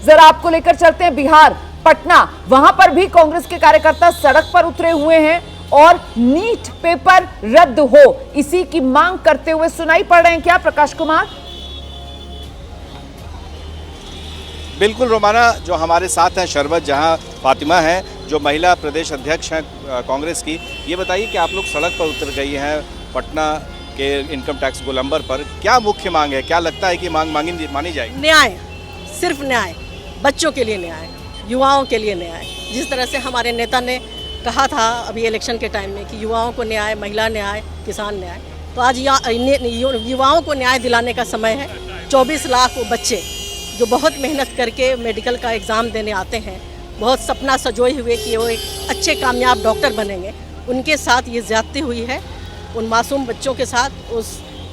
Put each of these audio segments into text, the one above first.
जरा आपको लेकर चलते हैं बिहार, पटना। वहां पर भी कांग्रेस के कार्यकर्ता सड़क पर उतरे हुए हैं और नीट पेपर रद्द हो, इसी की मांग करते हुए सुनाई पड़ रहे हैं। क्या प्रकाश कुमार? बिल्कुल रोमाना, जो हमारे साथ हैं शरबत जहां फातिमा है, जो महिला प्रदेश अध्यक्ष हैं कांग्रेस की। ये बताइए कि आप लोग सड़क पर उतर गई हैं पटना के इनकम टैक्स गोलंबर पर, क्या मुख्य मांग है? क्या लगता है कि मांग मानी जाएगी? न्याय, सिर्फ न्याय, बच्चों के लिए न्याय, युवाओं के लिए न्याय। जिस तरह से हमारे नेता ने कहा था अभी इलेक्शन के टाइम में कि युवाओं को न्याय, महिला न्याय, किसान न्याय, तो आज युवाओं को न्याय दिलाने का समय है। 24 लाख वो बच्चे जो बहुत मेहनत करके मेडिकल का एग्ज़ाम देने आते हैं, बहुत सपना सजोए हुए कि वो एक अच्छे कामयाब डॉक्टर बनेंगे, उनके साथ ये ज़्यादती हुई है, उन मासूम बच्चों के साथ,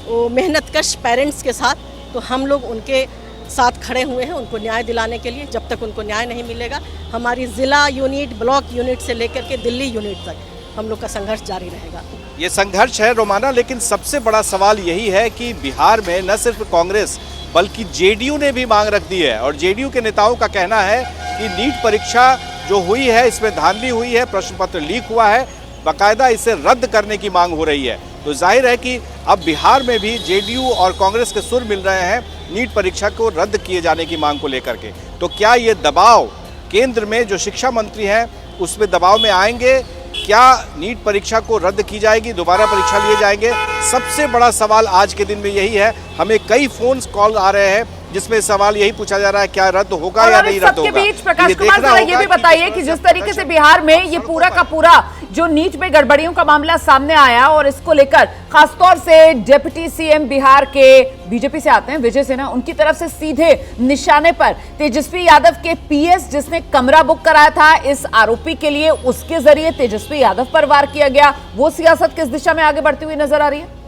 वो मेहनतकश पेरेंट्स के साथ। तो हम लोग उनके साथ खड़े हुए हैं उनको न्याय दिलाने के लिए। जब तक उनको न्याय नहीं मिलेगा, हमारी ज़िला यूनिट, ब्लॉक यूनिट से लेकर के दिल्ली यूनिट तक हम लोग का संघर्ष जारी रहेगा। ये संघर्ष है रोमाना, लेकिन सबसे बड़ा सवाल यही है कि बिहार में न सिर्फ कांग्रेस बल्कि जेडीयू ने भी मांग रख दी है, और जेडीयू के नेताओं का कहना है कि नीट परीक्षा जो हुई है इसमें धांधली हुई है, प्रश्न पत्र लीक हुआ है, बाकायदा इसे रद्द करने की मांग हो रही है। तो जाहिर है कि अब बिहार में भी जेडीयू और कांग्रेस के सुर मिल रहे हैं नीट परीक्षा को रद्द किए जाने की मांग को लेकर के। तो क्या ये दबाव केंद्र में जो शिक्षा मंत्री हैं उसमें दबाव में आएंगे? क्या नीट परीक्षा को रद्द की जाएगी, दोबारा परीक्षा लिए जाएंगे? सबसे बड़ा सवाल आज के दिन में यही है। हमें कई फोन कॉल आ रहे हैं जिसमें सवाल यही पूछा जा रहा है, क्या रद्द होगा या नहीं रद्द होगा? सबके बीच प्रकाश कुमार जरा ये भी बताइए कि जिस तरीके से बिहार में ये पूरा का पूरा जो नीट में गड़बड़ियों का मामला सामने आया, और इसको लेकर खासतौर से डिप्टी सीएम बिहार के बीजेपी से आते हैं विजय सिन्हा, उनकी तरफ से सीधे निशाने पर तेजस्वी यादव के पीएस जिसने कमरा बुक कराया था इस आरोपी के लिए, उसके जरिए तेजस्वी यादव पर वार किया गया। वो सियासत किस दिशा में आगे बढ़ती हुई नजर आ रही है?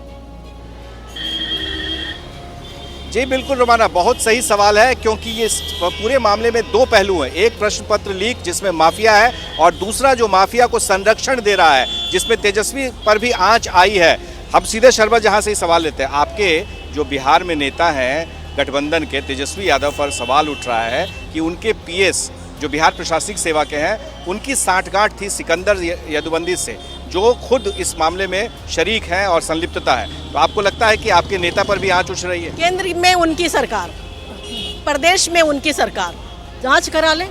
जी बिल्कुल रोमाना, बहुत सही सवाल है, क्योंकि ये पूरे मामले में दो पहलू हैं। एक प्रश्न पत्र लीक जिसमें माफिया है, और दूसरा जो माफिया को संरक्षण दे रहा है जिसमें तेजस्वी पर भी आंच आई है। हम सीधे शर्मा जहां से ही सवाल लेते हैं। आपके जो बिहार में नेता हैं गठबंधन के, तेजस्वी यादव पर सवाल उठ रहा है कि उनके पीएस जो बिहार प्रशासनिक सेवा के हैं, उनकी साठगांठ थी सिकंदर यदुबंदी से, जो खुद इस मामले में शरीक हैं और संलिप्तता है। तो आपको लगता है कि आपके नेता पर भी आंच उठ रही है? केंद्र में उनकी सरकार, प्रदेश में उनकी सरकार, जांच करा ले।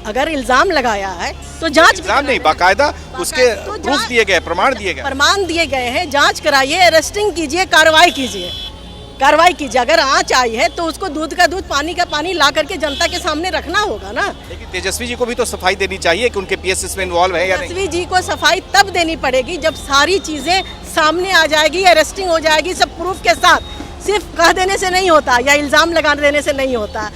अगर इल्जाम लगाया है तो जांच, इल्जाम नहीं, बाकायदा उसके प्रूफ दिए गए, प्रमाण दिए गए, प्रमाण दिए गए हैं। जांच कराइए, अरेस्टिंग कीजिए, कार्रवाई कीजिए, कार्रवाई कीजिए। अगर आंच आई है तो उसको दूध का दूध, पानी का पानी ला करके जनता के सामने रखना होगा ना। लेकिन तेजस्वी जी को भी तो सफाई देनी चाहिए कि उनके पीएस इसमें इन्वॉल्व है या नहीं? तेजस्वी जी को सफाई तब देनी पड़ेगी जब सारी चीजें सामने आ जाएगी, अरेस्टिंग हो जाएगी सब प्रूफ के साथ। सिर्फ कह देने से नहीं होता या इल्जाम लगा देने से नहीं होता।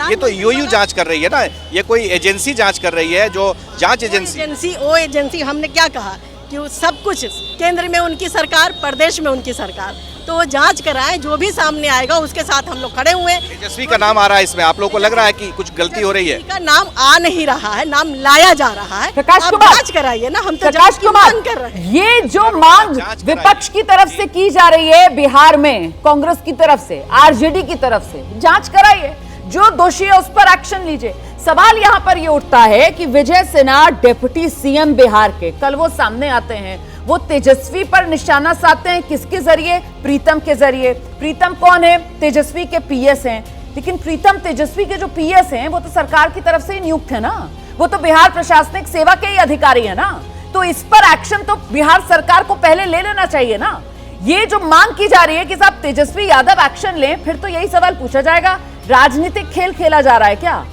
ये तो यूयू जांच कर रही है ना, ये कोई एजेंसी जांच कर रही है, जो जांच एजेंसी। वो एजेंसी, हमने क्या कहा कि सब कुछ केंद्र में उनकी सरकार, प्रदेश में उनकी सरकार, तो वो जांच कराएं, जो भी सामने आएगा उसके साथ हम लोग खड़े हुए हैं। तेजस्वी का नाम आ रहा है इसमें, आप लोगों को लग रहा है कि कुछ गलती हो रही है? का नाम आ नहीं रहा है, नाम लाया जा रहा है। प्रकाश कुमार, जांच कराइए ना, हम तो प्रकाश कुमार कर रहे हैं। ये जो मांग विपक्ष की तरफ से की जा रही है बिहार में, कांग्रेस की तरफ से, आरजेडी की तरफ से, जांच कराइए, जो दोषी है उस पर एक्शन लीजिए। सवाल यहां पर ये उठता है कि विजय सिन्हा डिप्टी सीएम बिहार के, कल वो सामने आते हैं, वो तेजस्वी पर निशाना साधते हैं, किसके जरिए? प्रीतम के जरिए। प्रीतम कौन है? तेजस्वी के पीएस हैं। लेकिन प्रीतम तेजस्वी के जो पीएस हैं वो तो सरकार की तरफ से ही नियुक्त है ना, वो तो बिहार प्रशासनिक सेवा के ही अधिकारी है ना। तो इस पर एक्शन तो बिहार सरकार को पहले ले लेना चाहिए ना। ये जो मांग की जा रही है कि साहब तेजस्वी यादव एक्शन लें, फिर तो यही सवाल पूछा जाएगा, राजनीतिक खेल खेला जा रहा है क्या?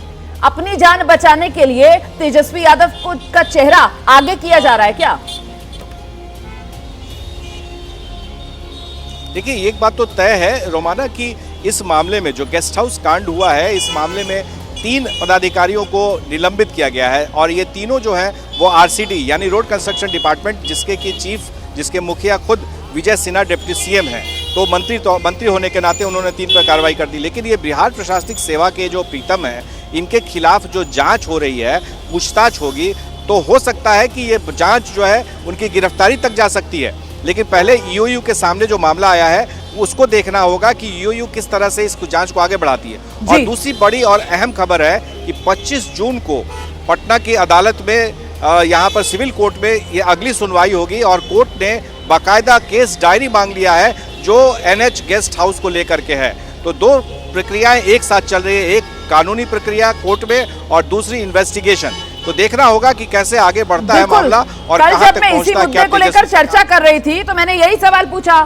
अपनी जान बचाने के लिए तेजस्वी यादव को का चेहरा आगे किया जा रहा है क्या? देखिए, एक बात तो तय है रोमाना कि इस मामले में जो गेस्ट हाउस कांड हुआ है, इस मामले में 3 पदाधिकारियों को निलंबित किया गया है, और ये तीनों जो हैं वो आरसीडी यानी रोड कंस्ट्रक्शन डिपार्टमेंट, जिसके की चीफ, जिसके मुखिया खुद विजय सिन्हा डिप्टी सीएम हैं, तो मंत्री होने के नाते उन्होंने 3 पर कार्रवाई कर दी। लेकिन ये बिहार प्रशासनिक सेवा के जो प्रीतम हैं, इनके खिलाफ जो जांच हो रही है, पूछताछ होगी, तो हो सकता है कि ये जांच जो है उनकी गिरफ्तारी तक जा सकती है। लेकिन पहले ईओयू के सामने जो मामला आया है उसको देखना होगा कि ईओयू किस तरह से इस जांच को आगे बढ़ाती है। और दूसरी बड़ी और अहम खबर है कि 25 जून को पटना की अदालत में यहाँ पर सिविल कोर्ट में ये अगली सुनवाई होगी और कोर्ट ने बाकायदा केस डायरी मांग लिया है जो एनएच गेस्ट हाउस को लेकर के है। तो दो प्रक्रियाएं एक साथ चल रही है, एक कानूनी प्रक्रिया कोर्ट में और दूसरी इन्वेस्टिगेशन। तो देखना होगा कि कैसे आगे बढ़ता है मामला और कहां तक पहुंचता है। मुद्दे को लेकर चर्चा कर रही थी तो मैंने यही सवाल पूछा,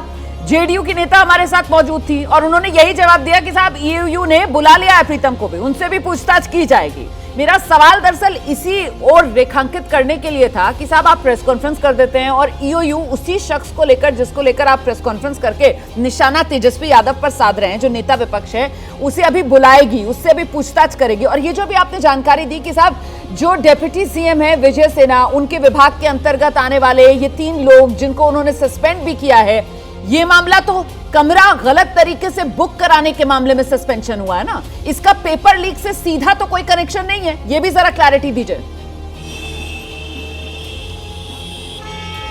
जेडीयू की नेता हमारे साथ मौजूद थी और उन्होंने यही जवाब दिया कि साहब ईओयू ने बुला लिया है प्रीतम को भी, उनसे भी पूछताछ की जाएगी। मेरा सवाल दरअसल इसी ओर रेखांकित करने के लिए था कि साहब आप प्रेस कॉन्फ्रेंस कर देते हैं और ईओयू उसी शख्स को लेकर जिसको लेकर आप प्रेस कॉन्फ्रेंस करके निशाना तेजस्वी यादव पर साध रहे हैं, जो नेता विपक्ष है, उसे अभी बुलाएगी, उससे भी पूछताछ करेगी। और ये जो भी आपने जानकारी दी कि साहब जो डेप्यूटी सीएम है विजय सिन्हा, उनके विभाग के अंतर्गत आने वाले ये 3 लोग जिनको उन्होंने सस्पेंड भी किया है, ये मामला तो कमरा गलत तरीके से बुक कराने के मामले में सस्पेंशन हुआ है ना, इसका पेपर लीक से सीधा तो कोई कनेक्शन नहीं है। ये भी जरा क्लैरिटी दीजिए।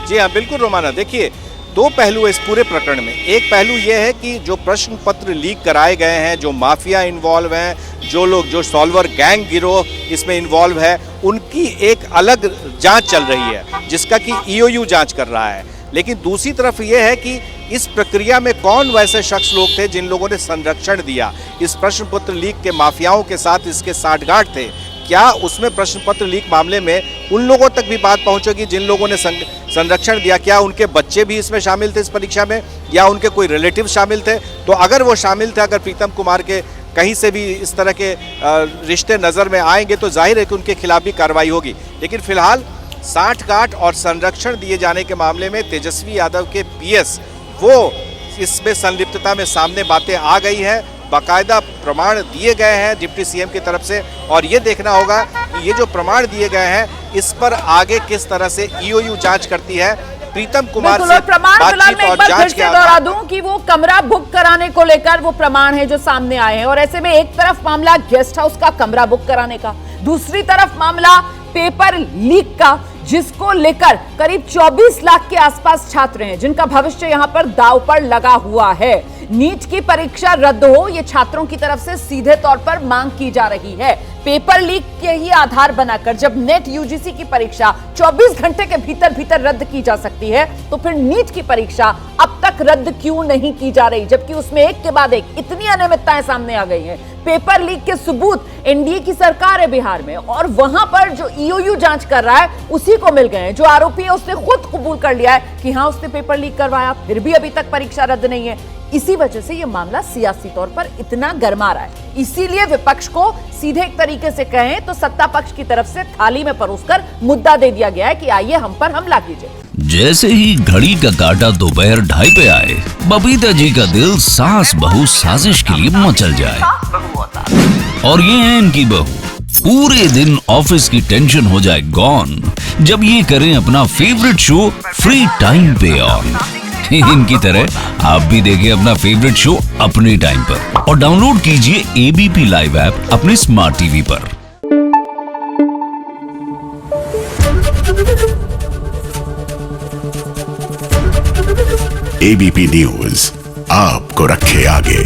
जी हाँ बिल्कुल रोमाना, देखिए 2 पहलू इस पूरे प्रकरण में। एक पहलू यह है कि जो प्रश्न पत्र लीक कराए गए हैं, जो माफिया इन्वॉल्व हैं, जो लोग जो सॉल्वर गैंग गिरोह इसमें इन्वॉल्व है, उनकी एक अलग जांच चल रही है जिसका कि ईओयू जांच कर रहा है। लेकिन दूसरी तरफ यह है कि इस प्रक्रिया में कौन वैसे शख्स लोग थे जिन लोगों ने संरक्षण दिया, इस प्रश्न पत्र लीक के माफियाओं के साथ इसके साठगांठ थे, क्या उसमें प्रश्न पत्र लीक मामले में उन लोगों तक भी बात पहुंचेगी जिन लोगों ने संरक्षण दिया, क्या उनके बच्चे भी इसमें शामिल थे इस परीक्षा में, या उनके कोई रिलेटिव शामिल थे? तो अगर वो शामिल थे, अगर प्रीतम कुमार के कहीं से भी इस तरह के रिश्ते नज़र में आएंगे तो जाहिर है कि उनके खिलाफ भी कार्रवाई होगी। लेकिन फिलहाल साठगांठ और संरक्षण दिए जाने के मामले में तेजस्वी यादव के पीएस वो इसमें संलिप्तता में सामने बातें आ गई हैं, बाकायदा प्रमाण दिए गए हैं डिप्टी सीएम की तरफ से, और ये देखना होगा कि ये जो प्रमाण दिए गए हैं इस पर आगे किस तरह से ईओयू जांच करती है। प्रीतम कुमार से बातचीत और जांच के दोहरा दूं कि वो कमरा बुक कराने को लेकर वो प्रमाण है जो सामने आए हैं, और ऐसे में एक तरफ मामला गेस्ट हाउस का कमरा बुक कराने का, दूसरी तरफ मामला पेपर लीक का, जिसको लेकर करीब 24 लाख के आसपास छात्र हैं जिनका भविष्य यहां पर दांव पर लगा हुआ है। नीट की परीक्षा रद्द हो, ये छात्रों की तरफ से सीधे तौर पर मांग की जा रही है। पेपर लीक के ही आधार बनाकर जब नेट यूजीसी की परीक्षा 24 घंटे के भीतर रद्द की जा सकती है, तो फिर नीट की परीक्षा अब तक रद्द क्यों नहीं की जा रही, जबकि उसमें एक के बाद एक इतनी अनियमितताएं सामने आ गई हैं। पेपर लीक के सबूत एनडीए की सरकार है बिहार में, और वहां पर जो ईओयू जांच कर रहा है उसी को मिल गए हैं। जो आरोपी है उसने खुद कबूल कर लिया है कि हां उसने पेपर लीक करवाया, फिर भी अभी तक परीक्षा रद्द नहीं है। इसी वजह से यह मामला सियासी तौर पर इतना गर्मा रहा है। इसीलिए विपक्ष को सीधे एक तरीके से कहें तो सत्ता पक्ष की तरफ से थाली में परोसकर मुद्दा दे दिया गया है कि आइए हम पर हमला कीजिए। जैसे ही घड़ी का काटा दोपहर 2:30 पे आए, बबीता जी का दिल सास बहू साजिश के लिए मचल जाए। और ये है इनकी बहू, पूरे दिन ऑफिस की टेंशन हो जाए गॉन जब ये करें अपना फेवरेट शो फ्री टाइम पे ऑन। इनकी तरह आप भी देखिए अपना फेवरेट शो अपने टाइम पर और डाउनलोड कीजिए एबीपी लाइव ऐप अपने स्मार्ट टीवी पर। एबीपी न्यूज आपको रखे आगे।